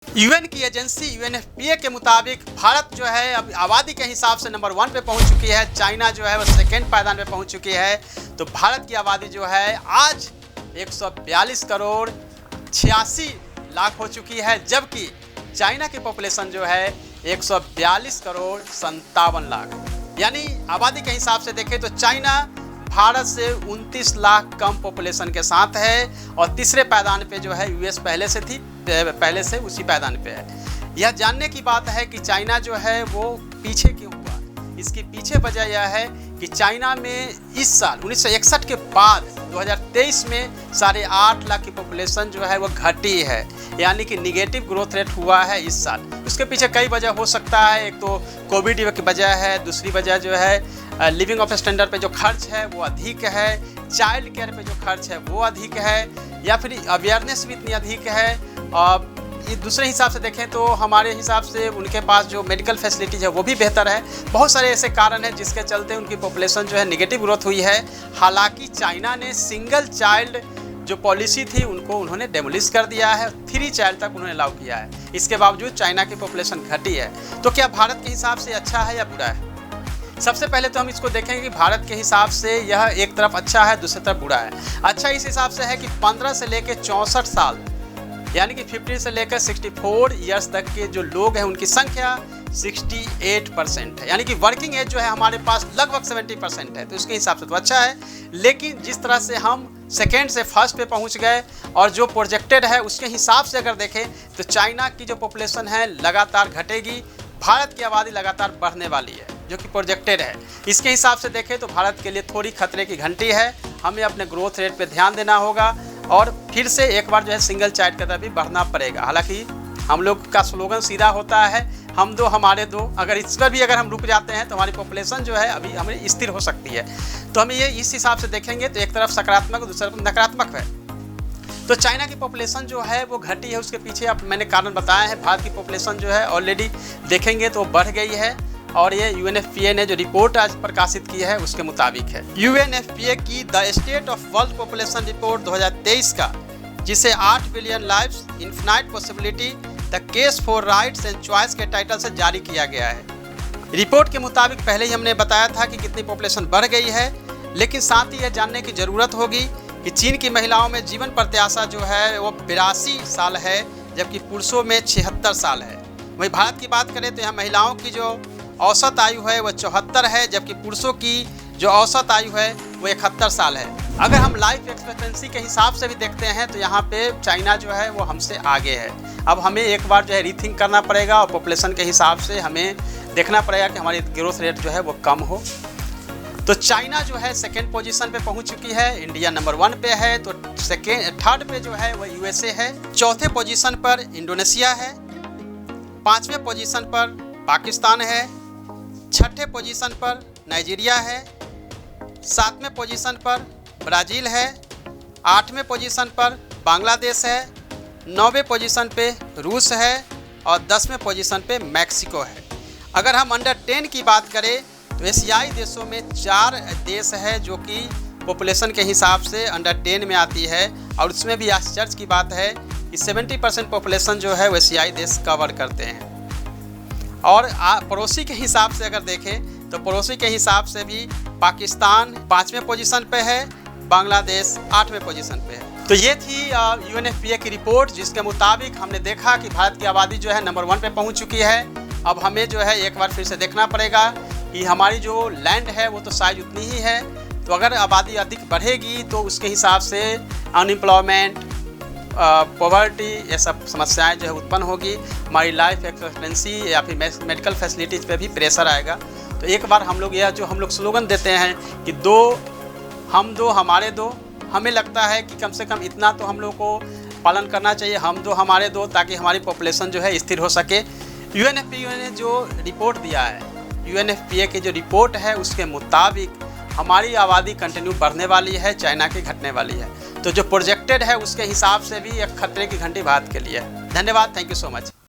UN की agency UNFPA के मुताबिक भारत जो है अब आबादी के हिसाब से नंबर 1 पे पहुंच चुकी है। चाइना जो है वो सेकेंड पायदान पे पहुंच चुकी है। तो भारत की आबादी जो है आज 142 करोड़ 86 लाख हो चुकी है, जबकि चाइना की पॉपुलेशन जो है 142 करोड़ 57 लाख। यानी आबादी के हिसाब से देखें तो चाइना भारत से 29 लाख कम पॉपुलेशन के साथ है और तीसरे पायदान पे जो है यूएस पहले से उसी पायदान पे है। यह जानने की बात है कि चाइना जो है वो पीछे क्यों हुआ। इसकी पीछे वजह यह है कि चाइना में इस साल 1961 के बाद 2023 में 8.5 लाख की पॉपुलेशन जो है वो घटी है, यानी कि निगेटिव ग्रोथ रेट हुआ है इस साल। उसके पीछे कई वजह हो सकता है। एक तो कोविड की वजह है, दूसरी वजह जो है लिविंग ऑफ स्टैंडर्ड पे जो खर्च है वो अधिक है, चाइल्ड केयर पे जो खर्च है वो अधिक है, या फिर अवेयरनेस भी इतनी अधिक है। और दूसरे हिसाब से देखें तो हमारे हिसाब से उनके पास जो मेडिकल फैसिलिटीज़ है वो भी बेहतर है। बहुत सारे ऐसे कारण हैं जिसके चलते उनकी पॉपुलेशन जो है नेगेटिव ग्रोथ हुई है। हालांकि चाइना ने सिंगल चाइल्ड जो पॉलिसी थी उन्होंने डेमोलिश कर दिया है, 3 चाइल्ड तक उन्होंने अलाउ किया है। इसके बावजूद चाइना की पॉपुलेशन घटी है। तो क्या भारत के हिसाब से अच्छा है या बुरा है? सबसे पहले तो हम इसको देखेंगे कि भारत के हिसाब से यह एक तरफ अच्छा है, दूसरी तरफ बुरा है। अच्छा इस हिसाब से है कि 15 से लेकर 64 साल यानी कि 50 से लेकर 64 ईयर्स तक के जो लोग हैं उनकी संख्या 68% है, यानी कि वर्किंग एज जो है हमारे पास लगभग 70% है। तो उसके हिसाब से तो अच्छा है। लेकिन जिस तरह से हम सेकेंड से फर्स्ट पे पहुंच गए और जो प्रोजेक्टेड है उसके हिसाब से अगर देखें तो चाइना की जो पॉपुलेशन है लगातार घटेगी, भारत की आबादी लगातार बढ़ने वाली है जो कि प्रोजेक्टेड है। इसके हिसाब से देखें तो भारत के लिए थोड़ी खतरे की घंटी है। हमें अपने ग्रोथ रेट पे ध्यान देना होगा और फिर से एक बार जो है सिंगल चाइल्ड की तरफ भी बढ़ना पड़ेगा। हालांकि हम लोग का स्लोगन सीधा होता है, हम दो हमारे दो। अगर इस पर भी अगर हम रुक जाते हैं तो हमारी पॉपुलेशन जो है अभी हमें स्थिर हो सकती है। तो हमें ये इस हिसाब से देखेंगे तो एक तरफ सकारात्मक, दूसरी तरफ नकारात्मक है। तो चाइना की पॉपुलेशन जो है वो घटी है, उसके पीछे अब मैंने कारण बताया है। भारत की पॉपुलेशन जो है ऑलरेडी देखेंगे तो बढ़ गई है और ये यूएनएफपीए ने जो रिपोर्ट आज प्रकाशित की है उसके मुताबिक है। यूएनएफपीए की the state of world population report 2023 का, जिसे 8 billion lives infinite possibility the case for rights and choice के टाइटल से जारी किया गया है। रिपोर्ट के मुताबिक पहले ही हमने बताया था कि कितनी पॉपुलेशन बढ़ गई है, लेकिन साथ ही यह जानने की ज़रूरत होगी कि चीन की महिलाओं में जीवन प्रत्याशा जो है वो 82 साल है, जबकि पुरुषों में 76 साल है। वहीं भारत की बात करें तो यहाँ महिलाओं की जो औसत आयु है वह 74 है, जबकि पुरुषों की जो औसत आयु है वो 71 साल है। अगर हम लाइफ एक्सपेक्टेंसी के हिसाब से भी देखते हैं तो यहाँ पे चाइना जो है वो हमसे आगे है। अब हमें एक बार जो है रीथिंक करना पड़ेगा और पॉपुलेशन के हिसाब से हमें देखना पड़ेगा कि हमारी ग्रोथ रेट जो है वो कम हो। तो चाइना जो है सेकेंड पोजीशन पे पहुंच चुकी है, इंडिया नंबर 1 पे है, तो थर्ड पे जो है वह यूएसए है, चौथे पोजीशन पर इंडोनेशिया है, 5वें पोजीशन पर पाकिस्तान है, 6ठे पोजीशन पर नाइजीरिया है, 7वें पोजीशन पर ब्राज़ील है, 8वें पोजीशन पर बांग्लादेश है, 9वें पोजीशन पे रूस है और 10वें पोजीशन पे मैक्सिको है। अगर हम अंडर 10 की बात करें तो एशियाई देशों में 4 देश है जो कि पॉपुलेशन के हिसाब से अंडर 10 में आती है, और उसमें भी आश्चर्य की बात है कि 70% पॉपुलेशन जो है वो एशियाई देश कवर करते हैं। और पड़ोसी के हिसाब से अगर देखें तो पड़ोसी के हिसाब से भी पाकिस्तान 5वें पोजीशन पे है, बांग्लादेश 8वें पोजीशन पे है। तो ये थी यूएनएफपीए की रिपोर्ट, जिसके मुताबिक हमने देखा कि भारत की आबादी जो है नंबर 1 पे पहुंच चुकी है। अब हमें जो है एक बार फिर से देखना पड़ेगा कि हमारी जो लैंड है वो तो साइज उतनी ही है। तो अगर आबादी अधिक बढ़ेगी तो उसके हिसाब से अनएम्प्लॉयमेंट, पॉवर्टी, ये सब समस्याएं जो है उत्पन्न होगी। हमारी लाइफ एक्सपेक्टेंसी या फिर मेडिकल फैसिलिटीज़ पे भी प्रेशर आएगा। तो एक बार हम लोग यह जो हम लोग स्लोगन देते हैं कि दो हम दो हमारे दो, हमें लगता है कि कम से कम इतना तो हम लोग को पालन करना चाहिए, हम दो हमारे दो, ताकि हमारी पॉपुलेशन जो है स्थिर हो सके। यूएनएफपीए ने जो रिपोर्ट दिया है, यूएनएफपीए की जो रिपोर्ट है उसके मुताबिक हमारी आबादी कंटिन्यू बढ़ने वाली है, चाइना की घटने वाली है। तो जो प्रोजेक्टेड है उसके हिसाब से भी एक खतरे की घंटी भारत के लिए है। धन्यवाद, थैंक यू सो मच।